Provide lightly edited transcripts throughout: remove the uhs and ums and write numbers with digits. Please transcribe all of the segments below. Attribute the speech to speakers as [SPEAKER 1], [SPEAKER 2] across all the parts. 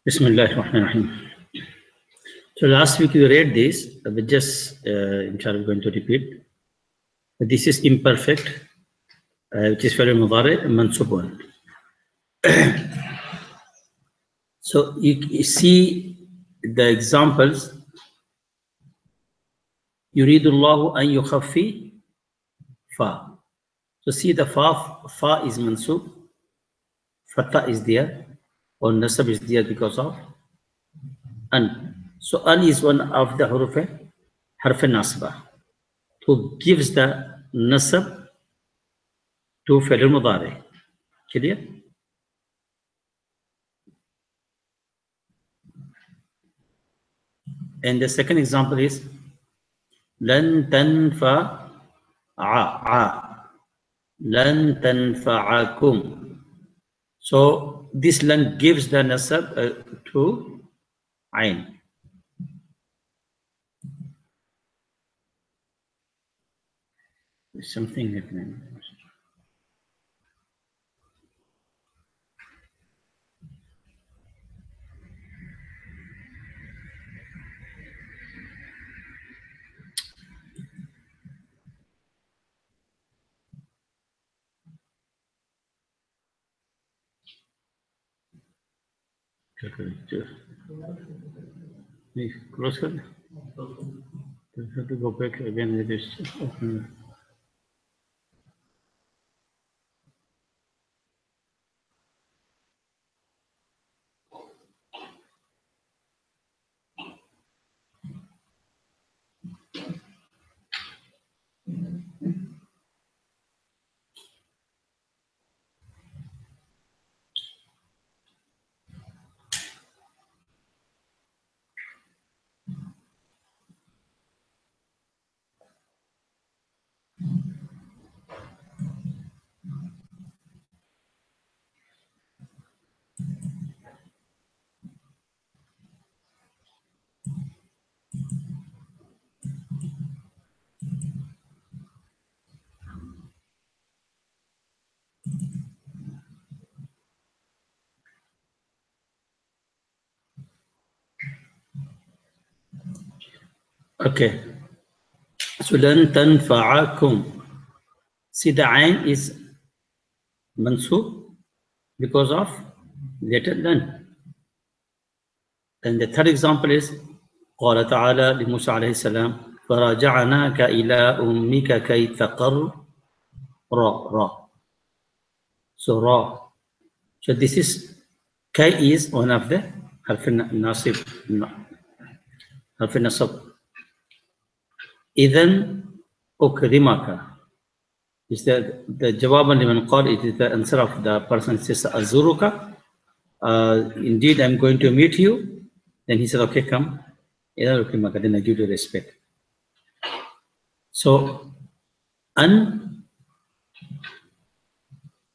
[SPEAKER 1] Bismillah ar-Rahman ar-Rahim. So last week we read this, but just inshallah going to repeat. This is imperfect, which is very mudari mansub one. So you see the examples. Yuridullahu an yukhaffi fa. So see the fa is mansub, fatha is there, or nasab is there because of an. So an is one of the harf nasba, who gives the nasab to fi'l mudari. Clear? And the second example is lan tanfa'a. Lan tanfa'akum. So this lan gives the nasab to ain. There's something happening. Close it. You have to go back again with this. Okay. So lan tanfa'akum. See the ain is mansub because of letter lan. And the third example is قال تعالى لموسى عليه السلام فراجعناك إلى أمك كي تقر را. So ra. So this is كي is one of the حرف الناصب حرف النصب. إذن أكرمك is the جوابا لمن قال, it is the answer of the person who says أزورك. Indeed I'm going to meet you. Then he said, okay, come. Then I give you respect. So an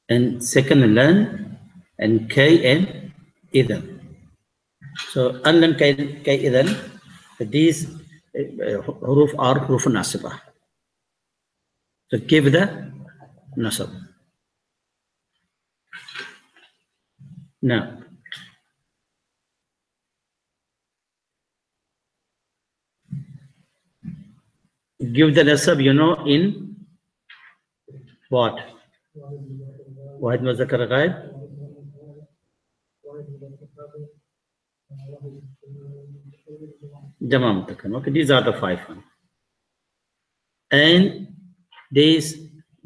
[SPEAKER 1] and second lan and kay and idhan. So an lan kay idhan, these huruf are huruf nasibah. So give the nasab. Now give the nasab, in what? Wahid muzakkar ghaib, jama mutakallim. Okay, these are the 5 ones. And these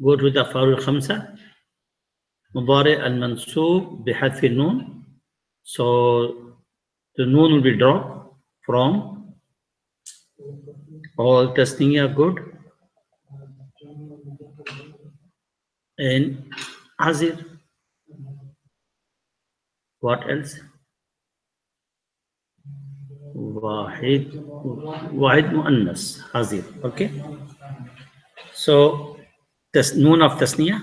[SPEAKER 1] go to the af'al al-khamsa. Mudari al-mansub bihadf al-nun. So the nun will be dropped from all tasniya good and hazir. What else? Wahid muannas hazir. Okay. So nun of tasniya,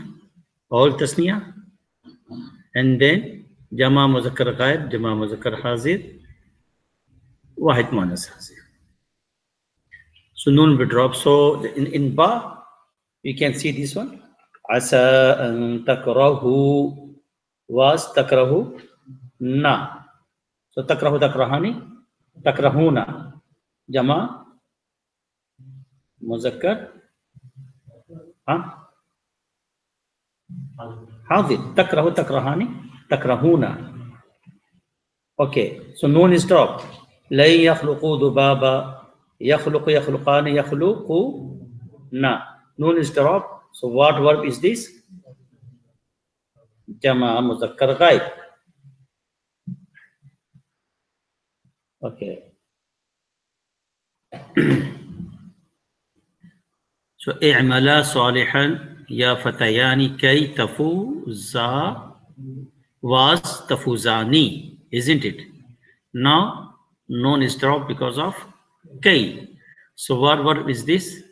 [SPEAKER 1] all tasniya, and then jama muzakkar ghaib, jama muzakkar hazir, wahid muannas hazir. So nun will drop. So in ba, you can see this one. Asa an takrahu was takrahu na. So takrahu takrahani, takrahuna. Jama muzakkar. Hadir. Takrahu takrahani, takrahuna. Okay. So noon is dropped. La yakhluqu dubaba. Yakhluqu yakhluqani yakhluqu na. Noon is dropped. So what verb is this? Jama muzakkar ghaib. Okay. So i'mala salihan ya fatayani kay tafuza was tafuzani, isn't it? Now noon is dropped because of kay. So what verb is this?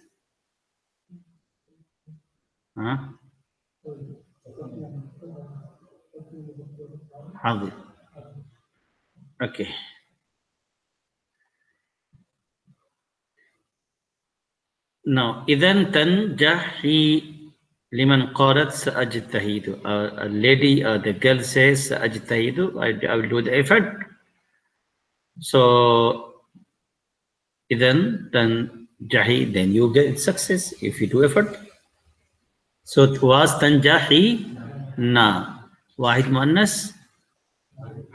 [SPEAKER 1] Hadir. Okay. Now, idhan tanjahi liman qarat sa'ajtahidu. A lady, the girl says sa'ajtahidu, I will do the effort. So, idhan tanjahi, then you get success if you do effort. So, it was tanjahi na. Wahid muannas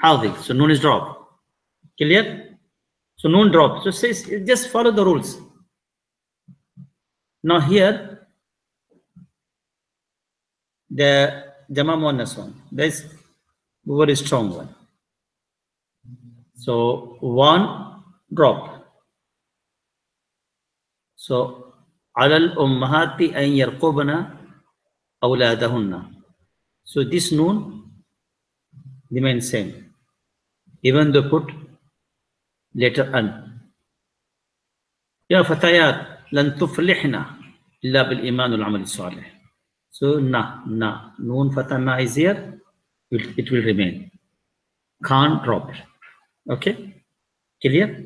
[SPEAKER 1] hadir. So, noon is dropped. Clear? So, noon drop. So, says just follow the rules. Now here, the Jama Muannas one, that's very strong one. So one drop. So alal ummahati an yarqubna awladahunna. So this noon remains same, even though put later an. Ya fatayat lan tuflihna illa bil iman wal amal salih. So noon fatana is here, it will remain. Can't drop it. Okay, clear?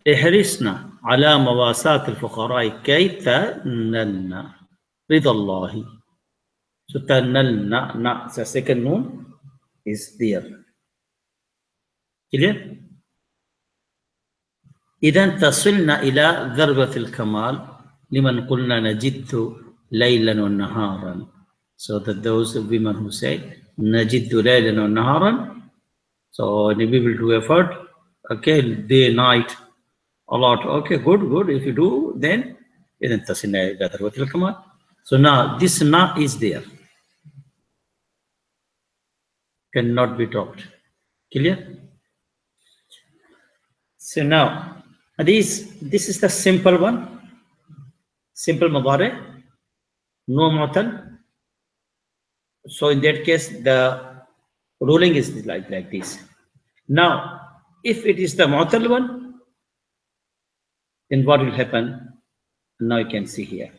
[SPEAKER 1] احرصنا على مواساة الفقراء كي تنلنا رضا الله. So تنلنا, na, the second noon is there. Clear? إذن تصلنا إلى ذروة الكمال لمن قلنا نجد ليلا ونهارا. So that those women who say نجد ليلا ونهارا, so we will do effort, okay, day, night, a lot. Okay, good. If you do, then إذن تصلنا إلى ذروة الكمال. So now this na is there, cannot be dropped. Clear? So now this is the simple one, simple mudari, no mu'tal. So in that case, the ruling is like this. Now, if it is the mu'tal one, then what will happen? Now you can see here.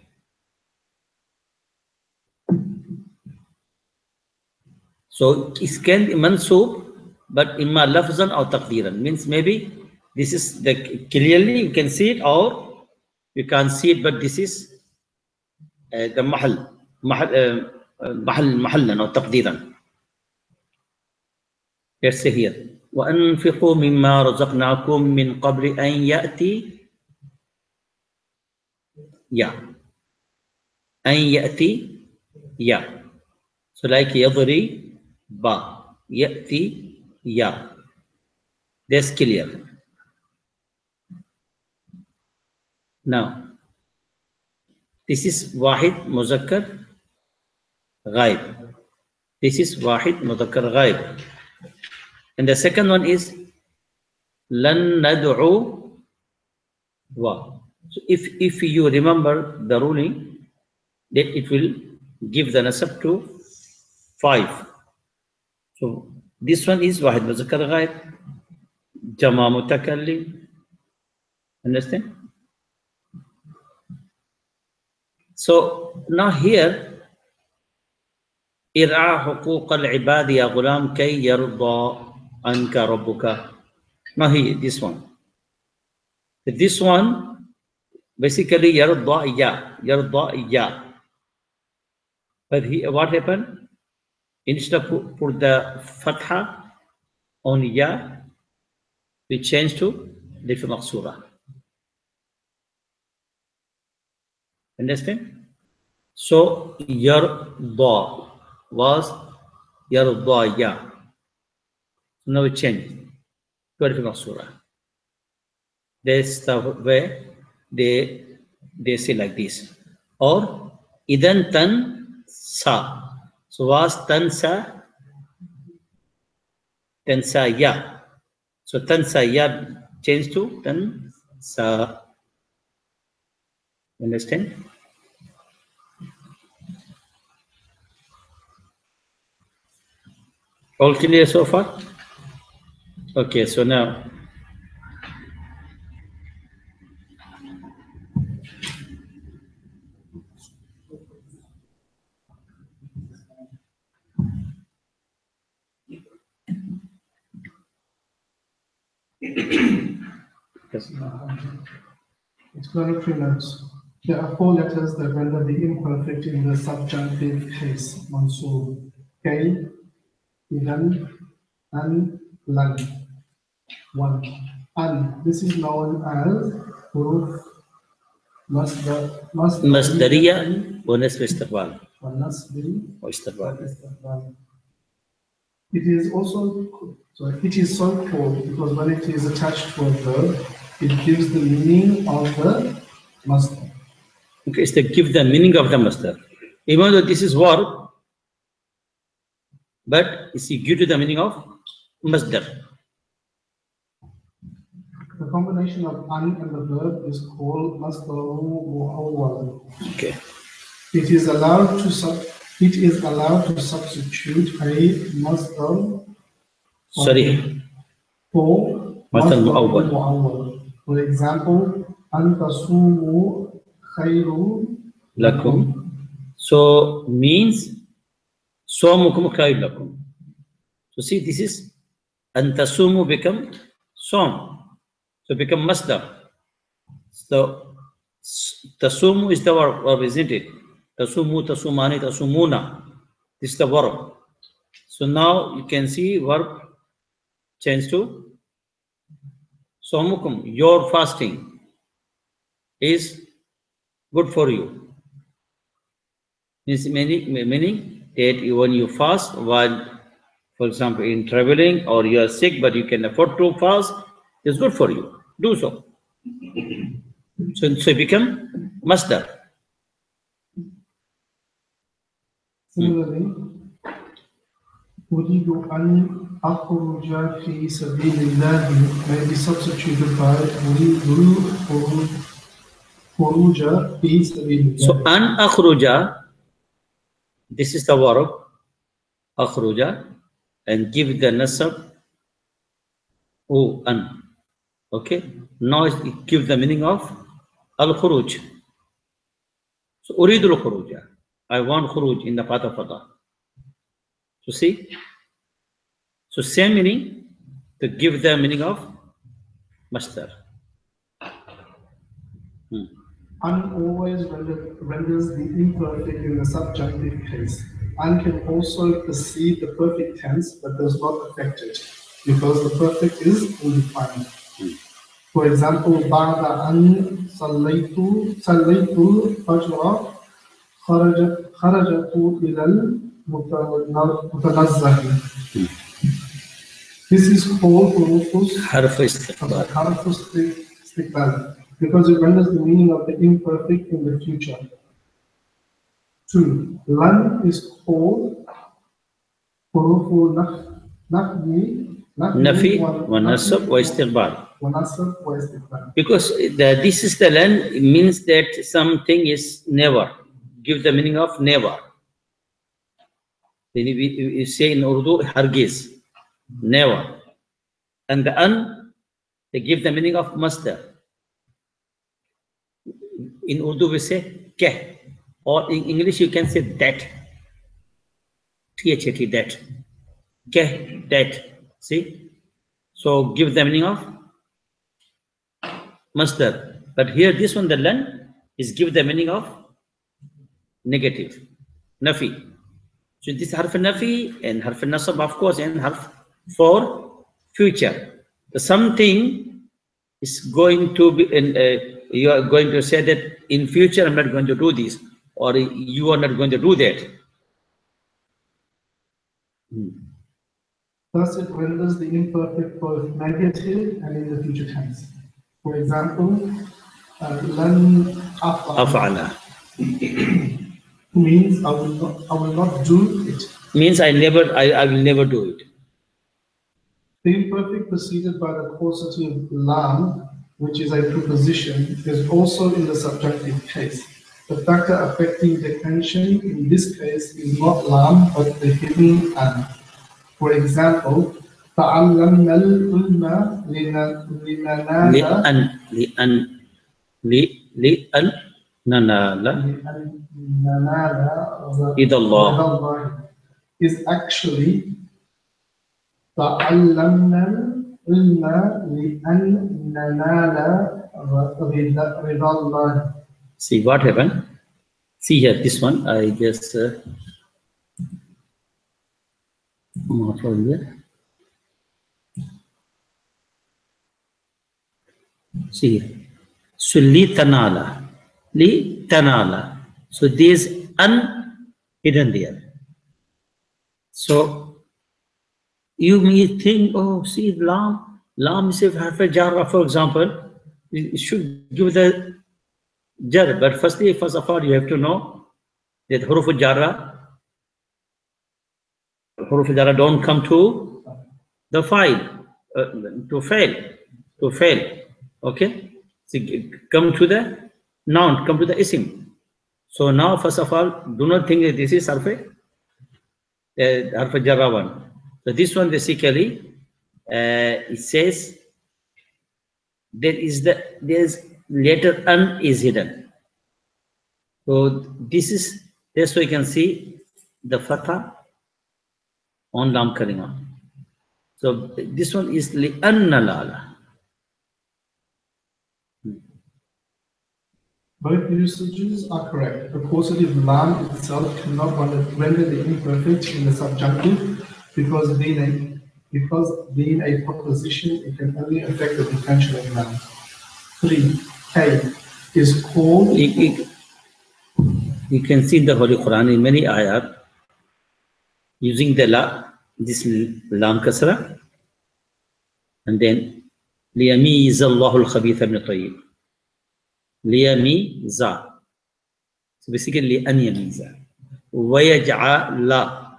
[SPEAKER 1] So it can be mansub, but imma lafzan or taqdiran, means maybe this is the clearly you can see it, or you can't see it, but this is the mahallan or taqdiran. Let's say here, وَأَنْفِقُوا مِمَّا رَزَقْنَاكُمْ مِنْ قَبْلِ أَنْ يَأْتِي أَنْ يَأْتِي. So like يَضْرِي ba, يأتي ya. That's clear. Now, this is wahid muzakkar ghaib. This is wahid muzakkar ghaib. And the second one is lan nad'u wa. So if you remember the ruling, that it will give the nasab to 5. So this one is wahid muzakkar ghaib, jama mutakallim. Understand? So now here, ir'a huquq al-ibad ya ghulam kay yarda anka rabbuka. Now here, this one. This one basically yarda ya. But here, what happened? Instead of put the fatha on ya, we change to Alif Maksura. Understand? So yarda was yardaya. So now we change to Alif Maksura. That's the way they say like this. Or idan tan sa. So was tan sa ya. So tan sa ya change to tan sa. Understand? All clear so far? Okay, so now yes.
[SPEAKER 2] Explanatory notes. There are 4 letters that render the imperfect in the subjunctive case, mansub. Kay, idan, an, lan. 1. An. This is known as huruf
[SPEAKER 1] مصدرية ونسب استقبال
[SPEAKER 2] والنصب
[SPEAKER 1] واستقبال.
[SPEAKER 2] والاستقبال. It is so called because when it is attached to a verb, it gives the meaning of the masdar.
[SPEAKER 1] Okay, it's to give the meaning of the masdar. Even though this is verb, but it's give to the meaning of masdar.
[SPEAKER 2] The combination of an and the verb is called masdaru muawwal.
[SPEAKER 1] Okay.
[SPEAKER 2] It is allowed to substitute a masdar for masdar muawwal. For example, an tasumu khairu
[SPEAKER 1] lakum. So means somukum khairu lakum. So see, this is an tasumu become som. So become masdar. So tasumu is the verb, isn't it? Tasumu, tasumani, tasumuna. This is the verb. So now you can see verb change to somukum. Your fasting is good for you. Means meaning that when you fast, while, for example, in traveling or you are sick but you can afford to fast, it's good for you. Do so. So it become masdar.
[SPEAKER 2] Similarly, أريد أن أخرج في سبيل الله may be substituted by أريد الخروج في سبيل الله.
[SPEAKER 1] So an akhruja, this is the verb akhruja, and give the nasab an. Okay. Now it gives the meaning of al khuruj. So uridu al khuruja. I want khuruj in the path of Allah. So see. So same meaning to give the meaning of masdar.
[SPEAKER 2] An always renders the imperfect in the subjunctive case. An can also precede the perfect tense but does not affect it because the perfect is undefined. For example, بعد أن صليت الفجر خرجت إلى المتنزه. This is called
[SPEAKER 1] harf istiqbal
[SPEAKER 2] because it renders the meaning of the imperfect in the future. 2. Lan is called huruful
[SPEAKER 1] nafi wa nasab wa istiqbal. Because this is the lan, it means that something is never. Give the meaning of never. Then we say in Urdu, hargiz, never. And the an, they give the meaning of masdar. In Urdu we say keh, or in English you can say that. T-H-A-T, that. Keh, that. See? So give the meaning of masdar. But here this one, the lan, is give the meaning of negative, nafi. So this harf nafi and harf nasab, of course, and harf for future. So something is going to be, you are going to say that in future I'm not going to do this, or you are not going to do that.
[SPEAKER 2] Thus, it renders the imperfect both negative and in the future tense. For example, lan af'ala means I will not do it.
[SPEAKER 1] Means I will never do it.
[SPEAKER 2] The imperfect preceded by the causative lam, which is a preposition, is also in the subjunctive case. The factor affecting declension in this case is not lam, but the hidden an. For example, تعلمنا العلم
[SPEAKER 1] لأن ننال إذا الله
[SPEAKER 2] is actually تعلمنا العلم لأن ننال رضا الله.
[SPEAKER 1] See what happened? See here, this one, I just see here. So li tanala. So there's un hidden there. So you may think, oh, see, lam is a harf jarra, for example, it should give the jar. But first of all, you have to know that huruf jarra don't come to the file, to fail. Okay? So come to the noun, come to the isim. So now, first of all, do not think that this is harf jarra one. So this one basically, it says there's letter an is hidden. So that's why you can see the fatha on lam kalima. So this one is li anna lala.
[SPEAKER 2] Both usages are correct. The causative lam itself cannot render the imperfect in the subjunctive because being a proposition, it can only affect the declension of lam. 3. K is called.
[SPEAKER 1] You can see in the Holy Quran in many ayat using the this lam kasra, and then liyamiz Allahu al-khabitha min at-tayyib. Liyamiza. So basically an yamiza. Wayaj'ala.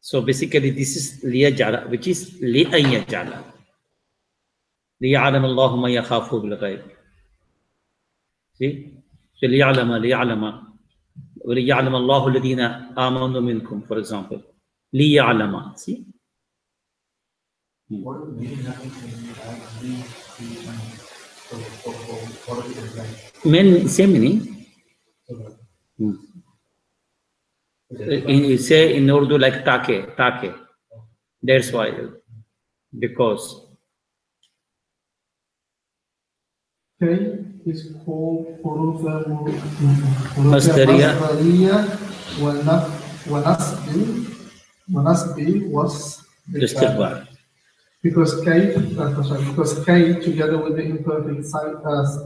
[SPEAKER 1] So basically this is liyaj'ala, which is li'an yaj'ala. Liya'lam Allahu ma yakhafu bil ghaib. See? So liya'lama. وَلِيَعْلَمَ اللَّهُ الَّذِينَ آمَنُوا مِنْكُمْ, for example. لِيَعْلَمَ. See? Same meaning. Say in Urdu like take. That's why. Because.
[SPEAKER 2] K is called huruf
[SPEAKER 1] Masdariya
[SPEAKER 2] wa nasbi was
[SPEAKER 1] istiqbal.
[SPEAKER 2] Because K together with the imperfect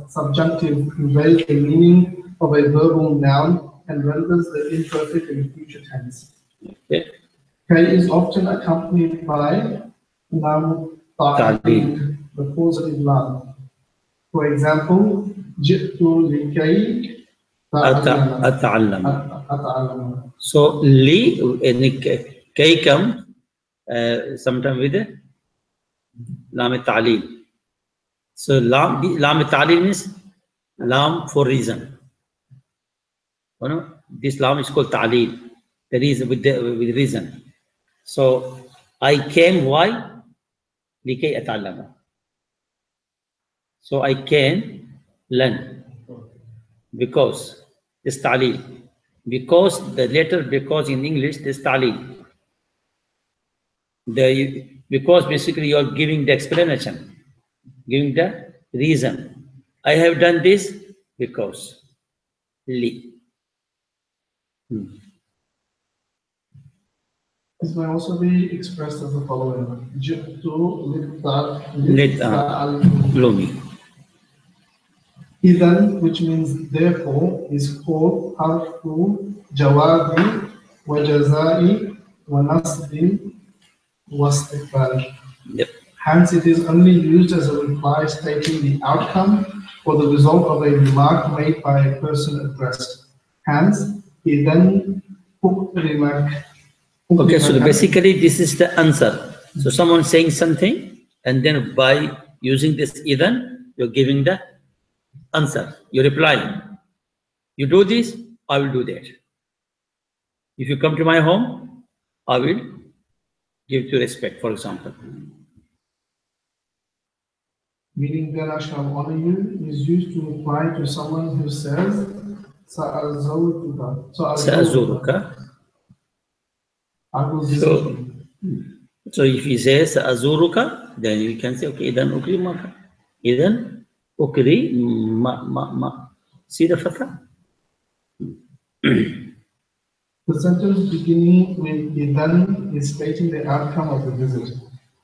[SPEAKER 2] subjunctive conveys the meaning of a verbal noun and renders the imperfect in the future tense.
[SPEAKER 1] Okay.
[SPEAKER 2] K is often accompanied by lam ta'lil, the causative lam. For example, ji'tu likay ata'allama.
[SPEAKER 1] So li kay come sometime with lam ta'lil. So lam ta'lil means lam for reason. You know, this lam is called ta'lil. The reason with reason. So I came, why? Likay ata'allama. So I can learn because this ta'lil. Because the letter because in English this ta'lil. Because basically you are giving the explanation, giving the reason. I have done this because li.
[SPEAKER 2] This may also be expressed as the following. Jibtu
[SPEAKER 1] Gloomy.
[SPEAKER 2] Idan, which means therefore, is called harfu jawabi wa jazai wa nasbin wa istiqbal.
[SPEAKER 1] Yep.
[SPEAKER 2] Hence, it is only used as a reply stating the outcome or the result of a remark made by a person addressed. Hence, idan ukrimak.
[SPEAKER 1] Okay, so basically this is the answer. So someone saying something, and then by using this idan, you're giving the answer. You're replying. You do this, I will do that. If you come to my home, I will give you respect, for example.
[SPEAKER 2] Meaning that I shall honor you is used to reply to someone who says Sa'azuruka. I will visit you.
[SPEAKER 1] So if he says Azuruka, then you can say, okay, idan ukrimaka. Idan ukri ma. See the fatha?
[SPEAKER 2] The sentence beginning with idan is stating the outcome of the visit.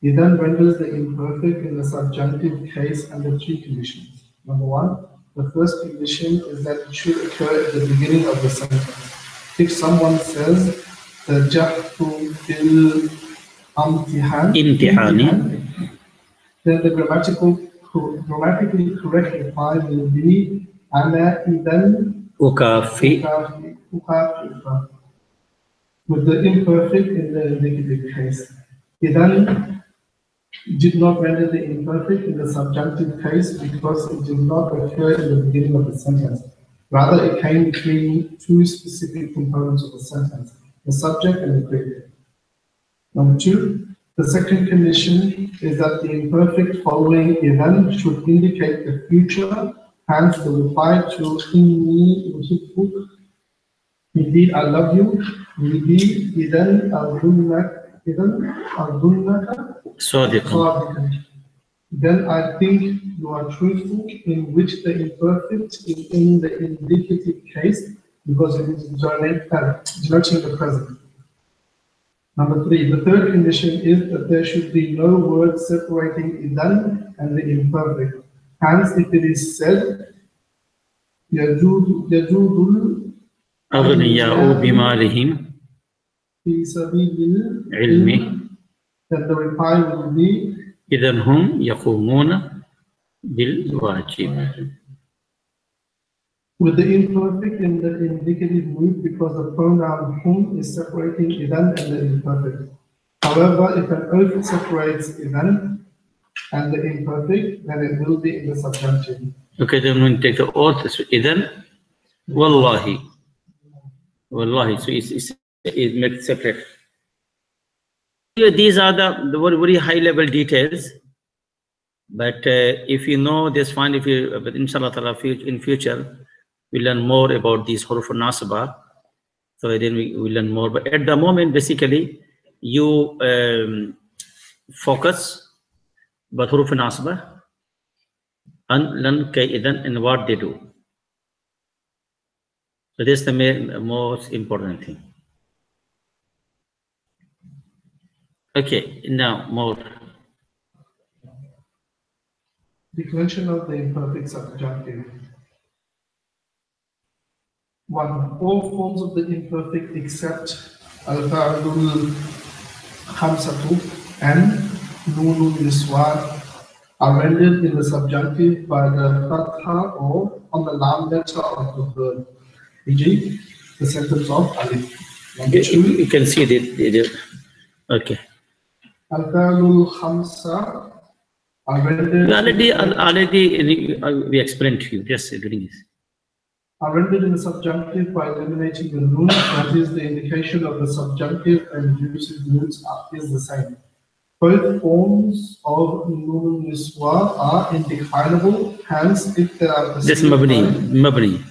[SPEAKER 2] Idan renders the imperfect in the subjunctive case under three conditions. Number one, the first condition is that it should occur at the beginning of the sentence. If someone says, Tajahtu bil imtihani, then the grammatically correct reply will be ana idan
[SPEAKER 1] ukafi.
[SPEAKER 2] With the imperfect in the indicative case. Idan did not render the imperfect in the subjunctive case because it did not occur in the beginning of the sentence. Rather, it came between two specific components of the sentence, the subject and the predicate. Number two, the second condition is that the imperfect following idan should indicate the future, hence the reply to inni uhibbuk, indeed I love you, will be idan al-dunnaka, then I think you are truthful, in which the imperfect is in the indicative case because it is denoting the present. Number three, the third condition is that there should be no word separating idan and the imperfect. Hence, if it is said, yajudul
[SPEAKER 1] أغنياء بمالهم
[SPEAKER 2] fi sabilil
[SPEAKER 1] علمي,
[SPEAKER 2] then the reply will be
[SPEAKER 1] إذن هم يقومون بالواجب.
[SPEAKER 2] with the imperfect in the indicative mood because the pronoun hum is separating idan and the imperfect. However, if an oath separates idan and the imperfect, then it will be in the subjunctive.
[SPEAKER 1] Okay, then when we take the oath, إذن wallahi. Wallahi, so it's made separate. These are the very, very high level details. But if you know this, fine. If you, but inshallah ta'ala, in future, we learn more about these huruf nasaba. So then we learn more. But at the moment, basically, you focus but huruf nasaba and learn kaidan and what they do. So this is the most important thing. Okay, now more.
[SPEAKER 2] Declension of the imperfect subjunctive. 1. All forms of the imperfect except al-fa'lul khamsatu and nunul niswan are rendered in the subjunctive by the fatha or on the lam letter of the verb. E.g., the sentence of alif. Number 2.
[SPEAKER 1] You can see that. Okay.
[SPEAKER 2] Al-fa'lul khamsa are rendered.
[SPEAKER 1] Already we explained to you. Just reading this.
[SPEAKER 2] Are rendered in the subjunctive by eliminating the nun, that is the indication of the subjunctive, and usage nuns is the same. Both forms of nun niswa are indefinable, hence if they are
[SPEAKER 1] mabni.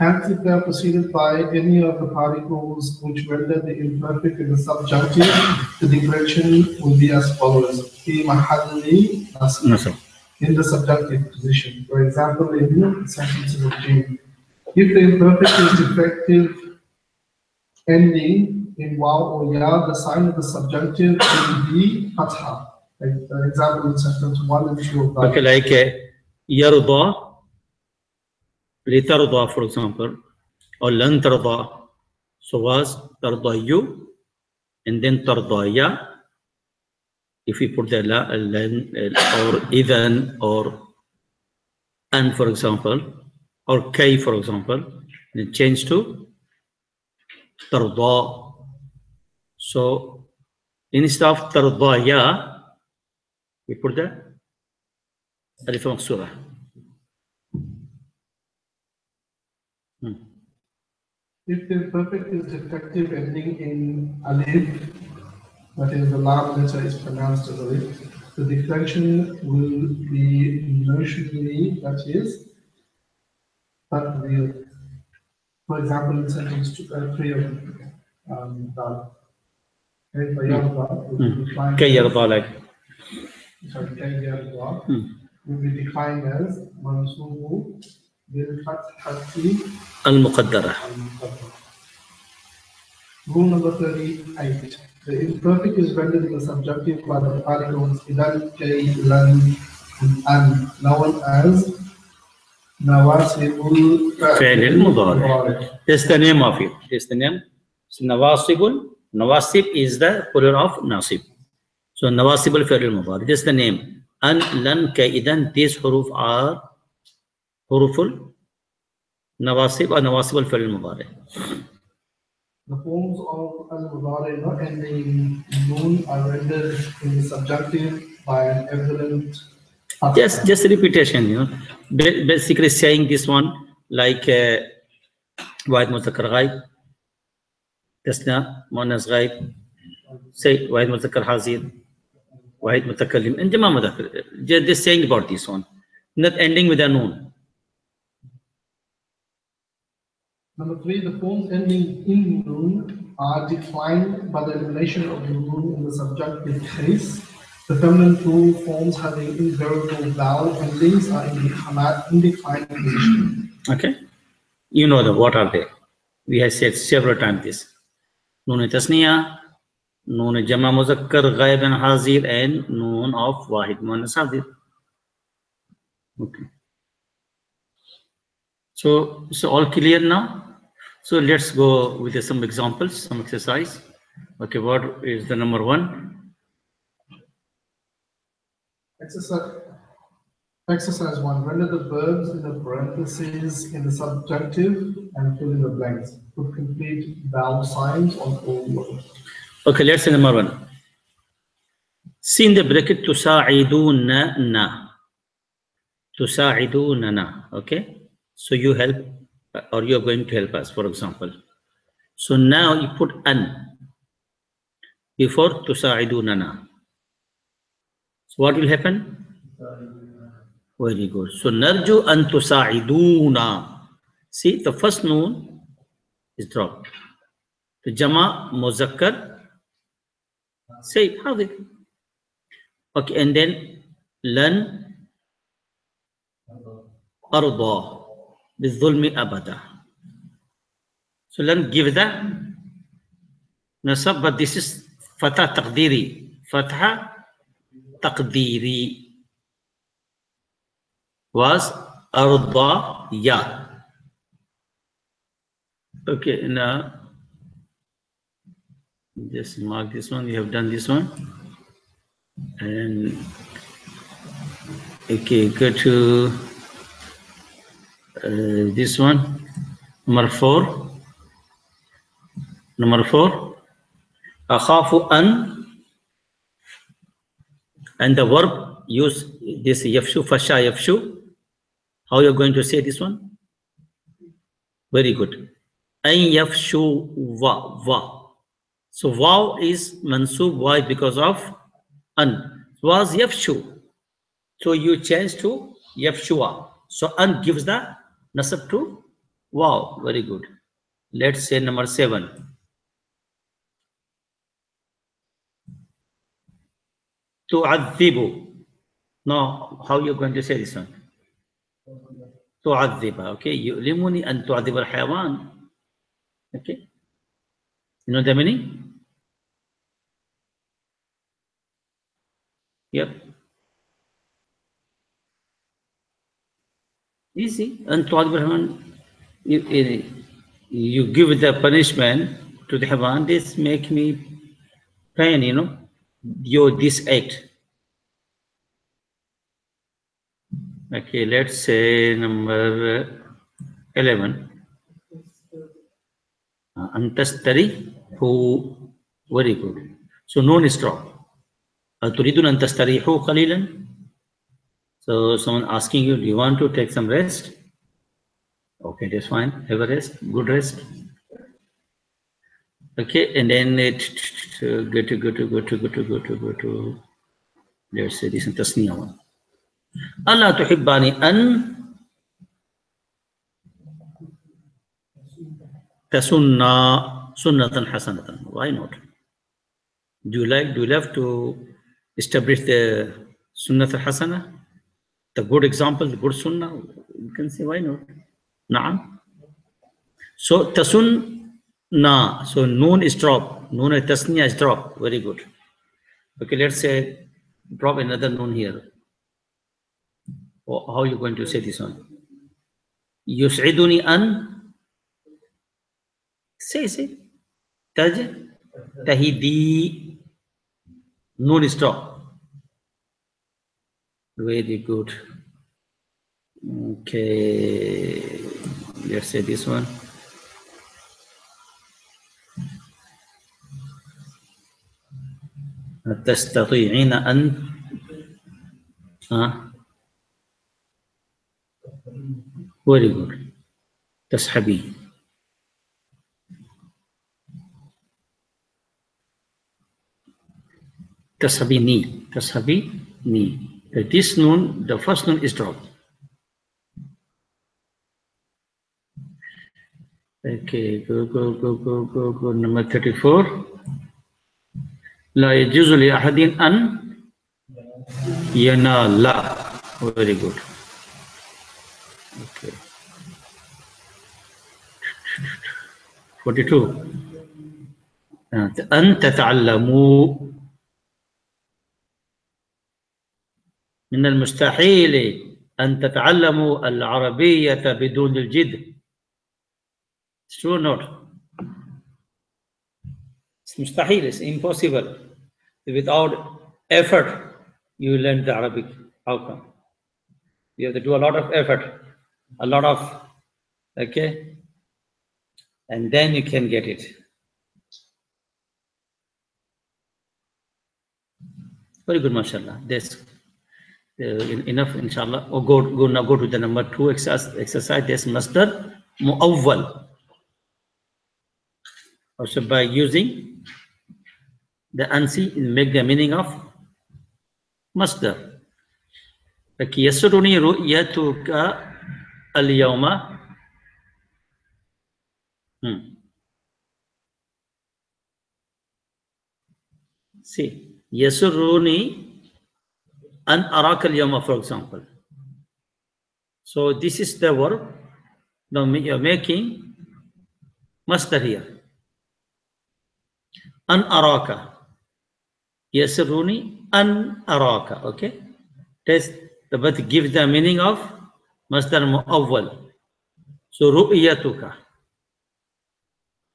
[SPEAKER 2] Hence if they are preceded by any of the particles which render the imperfect in the subjunctive, the declension will be as follows. Fi mahalli nasb. In the subjunctive position. For example, in sentences of Jinn. If the imperfect is defective ending in waw or ya, the sign of the subjunctive will be fatha. Like the example in sentence 1 and 2 of that.
[SPEAKER 1] Okay, like yarda, litarda, for example, or lan tarda. So was tarda you, and then tarda ya. If we put the la, lan, or idan, or an, for example, or kay, for example, then change to tarda. So instead of tarda ya, we put the alif maqsura.
[SPEAKER 2] If the perfect is defective ending in alif, that is the lam letter is pronounced as alif, the deflection will be notionally, that is, takdir. For example, in sentence 3 of dal. كيف يرضى will be defined
[SPEAKER 1] كي يرضى لك.
[SPEAKER 2] sorry, كي يرضى will be defined as منصوب بالفتحة
[SPEAKER 1] المقدرة.
[SPEAKER 2] Rule number 38. The imperfect is rendered in the subjunctive by the particles idan, kay, lan, and an, known as nawasibul
[SPEAKER 1] فعل المضارع. That's the name of it. That's the name. So nawasibul. Nawasib is the plural of nasib. So nawasibul فعل المضارع. That's the name. An, lan, kay, idan. These huruf are huruful nawasib or nawasibul فعل المضارع.
[SPEAKER 2] The forms of al-mudari not ending in noon are rendered in the subjunctive by an evident.
[SPEAKER 1] Just repetition, you know. Basically saying this one like wahid muzakkar ghaib, tasna muannas ghaib, say wahid muzakkar hazir, wahid mutakallim, and jama mudhakkar. Just saying about this one, not ending with a noon.
[SPEAKER 2] Number 3, the forms ending in noon are defined by the elimination of the noon in the subjunctive case. The feminine plural forms having invariable vowel endings are in declined position.
[SPEAKER 1] Okay, you know them. What are they? We have said several times this. Noon tasniya, noon jama muzakkar ghaib and hazir, and noon of wahid muannas hazir. Okay. So all clear now? So let's go with some examples, some exercise. Okay, what is the number 1?
[SPEAKER 2] Exercise 1. Render the verbs in the parentheses in the subjunctive and fill in the blanks. Put complete vowel signs on all words.
[SPEAKER 1] Okay, let's say number 1. See in the bracket tusa'idunana. Tusa'idunana. Okay, so you help, or you're going to help us, for example. So now you put an before tusa'idunana. So what will happen? Very good. So narju an tusa'iduna. See, the first noon is dropped. The jama muzakkar, say hadir. Okay, and then lan arda bizulmi abada. So lan give the nasab, but this is fatha taqdiri. Fatha taqdiri was arda ya. Okay, now just mark this one. We have done this one. And okay, go to this one, number 4. Number 4, akhafu an, and the verb use this yafshu, fasha yafshu. How you're going to say this one? Very good. An yafshu wa. So waw is mansub. Why? Because of an. Was yafshu. So you change to yafshua. So an gives the nasab to waw. Very good. Let's say number 7. Tu'adhibu. Now, how you're going to say this one? Tu'adhiba. Okay. Yu'limuni an tu'adhiba al-hayawan. Okay. You know the meaning? Yep. Easy. And to Abraham, you give the punishment to the Havan, this make me pain, you know, this act. Okay, let's say number 11. Antastari, who, very good. So noon is drop. تريدون أن تستريحوا قليلا? So someone asking you, do you want to take some rest? Okay, that's fine. Have a rest, good rest. Okay, and then go to. Let's say this in Tasniya one. ألا تحباني أن تسنى سنة حسنة. Why not? Do you love to establish the Sunnah al-Hasana? The good example, the good Sunnah? You can say, why not? Na'am. So tasunna, so noon is drop, noon al tasniya is drop. Very good. Okay, let's say drop another noon here. How are you going to say this one? Yus'iduni an, say. Tahidi, noon is drop. Very good. Okay, let's say this one. تستطيعين أن very good. تسحبي. تسحبيني. This noon, the first noon is dropped. Okay, go. Number 34. لا يجوز لأحد أن ينال. Very good. Okay. 42. أن تتعلموا. من المستحيل أن تتعلموا العربية بدون الجد. It's true or not? It's مستحيل, it's impossible. Without effort, you learn the Arabic. How come? You have to do a lot of effort, okay? And then you can get it. Very good, mashallah. That's enough, inshallah. Go to the number 2 exercise. That's masdar mu'awwal. Also by using the ansi, make the meaning of masdar. يسرني رؤيتك اليوم. See, يسرني أن أراك اليوم, for example. So this is the verb. Now you're making masdar here. An araka. Yasruni an araka. Okay. But give the meaning of masdar mu'awwal. So ru'yatuka.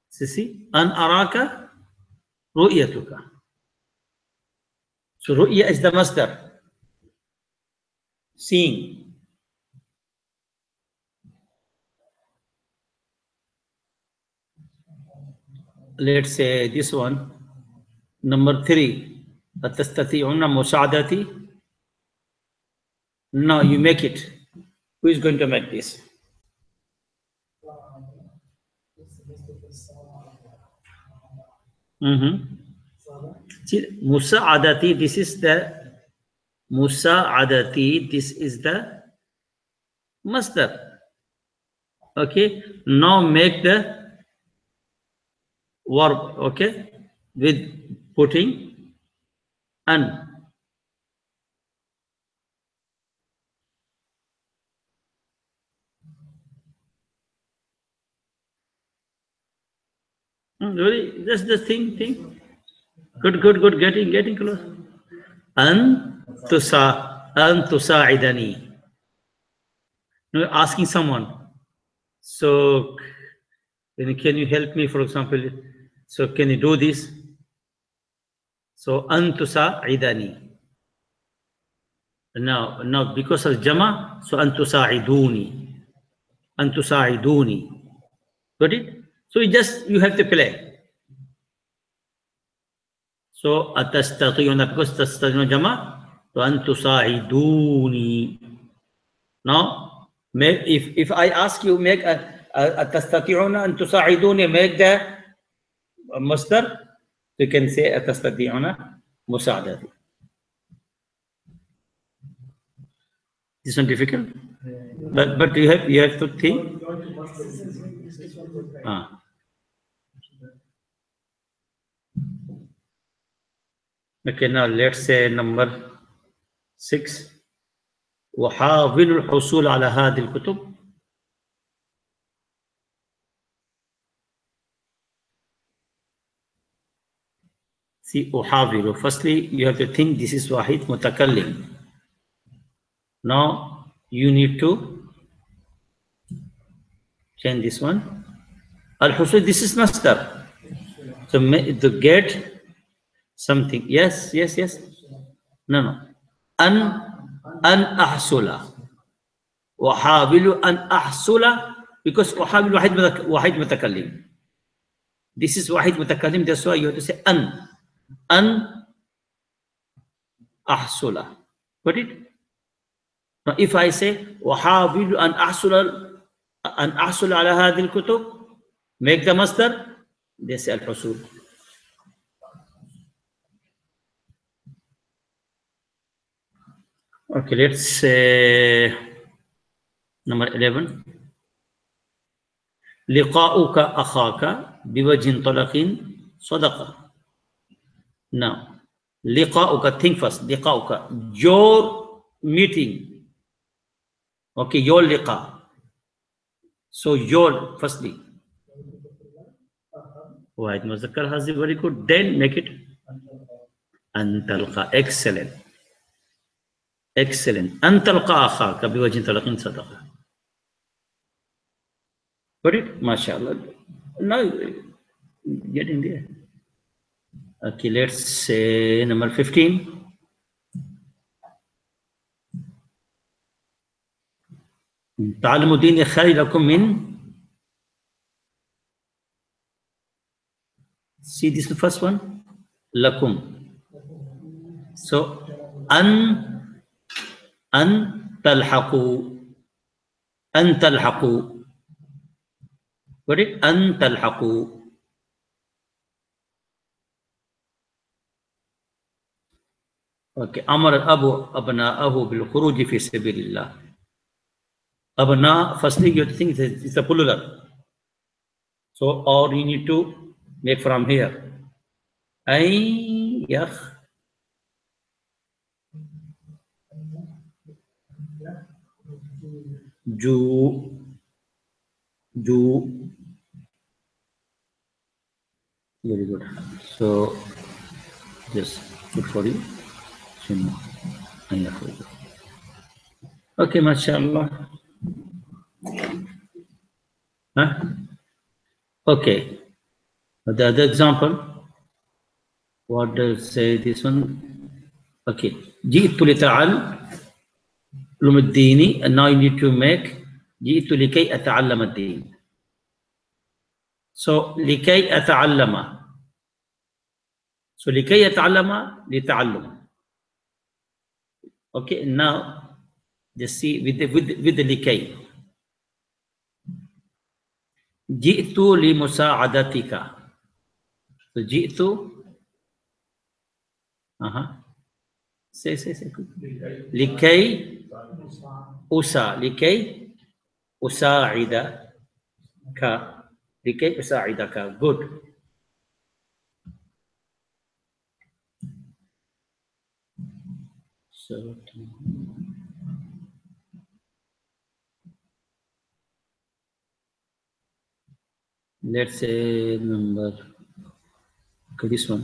[SPEAKER 1] See? An araka ru'yatuka. So ru'ya is the masdar. Seeing. Let's say this one. Number 3. أتستطيعون مساعدتي. Now you make it. Who is going to make this? See, Musa'adati, this is the Musa'adati, this is the masdar. Okay, now make the verb, okay, with putting an. Really, that's the thing. Good. Getting close. An tusa'idani. Asking someone. So, can you help me, for example? So, can you do this? So, an tusa'idani. Now, because of jama, so an tusa'iduni. An tusa'iduni. Got it? So, you have to play. So, atastati'una, because tastati'una jama, so an tusa'iduni. Now, if I ask you, make atastati'una an tusa'iduni, make the masdar, you can say atastati'una musa'adati. This one difficult, but you have to think. Okay, now let's say number 6. وحاول الحصول على هذه الكتب. See, أحاول. Firstly, you have to think this is واحد متكلم. Now, you need to change this one. Al-Husul, this is masdar. So, to get something. Yes. No. An ahsula. وحاول أن أحصل, because أحاول واحد متكلم. This is واحد متكلم, that's why you have to say أن أحصل. Got it? Now, if I say وحاول أن أحصل على هذه الكتب, make the masdar, they say الحصول. Okay, let's say number 11. لقاؤك أخاك بوجه طلق صدقة. Now, لقاؤك, think first. لقاؤك, your meeting. Okay, your liqa. So your, firstly. Wahid muzakkar hazi, very good. Then make it an talqa. Excellent. An talqa akhaka biwajhin talaqin sadaqa. Got it? MashaAllah. Now, get in there. Okay, let's say number 15. تعلم دين خير لكم من. See this first one. Lakum. So, an talhaqu. An talhaqu. Got it? An talhaqu. Okay. Amar abu abna'ahu bil khuruji fi sabilillah. Abna, firstly you have to think it's a plural. So, or you need to make from here. Ay yakh. Ju. Very good. So, just good for you. Okay, mashallah. Huh? Okay. The other example. What does say this one? Okay. جئت لتعلم الدين, and now you need to make جئت لكي أتعلم الدين. So لكي أتعلم. So لكي أتعلم لتعلم. Okay, now just see with the لكي. جئت لمساعدتك. So جئت. Say. لكي أساعدك. لكي أساعدك. Good. So, let's say number Okay, this one.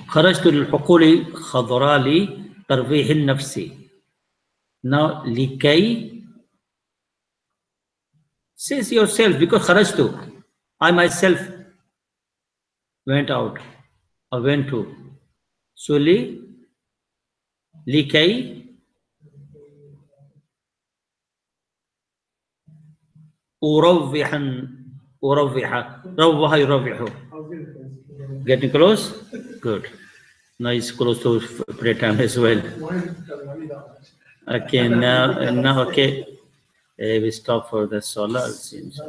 [SPEAKER 1] خرجت للحقول خضراء لترفيه النفس. Now لكي says yourself, because خرجت, I myself went out or went to. So لكي أروح روح يروح. Getting close? Good. Now it's close to prayer time as well. Okay, now okay. We stop for the solar, it seems.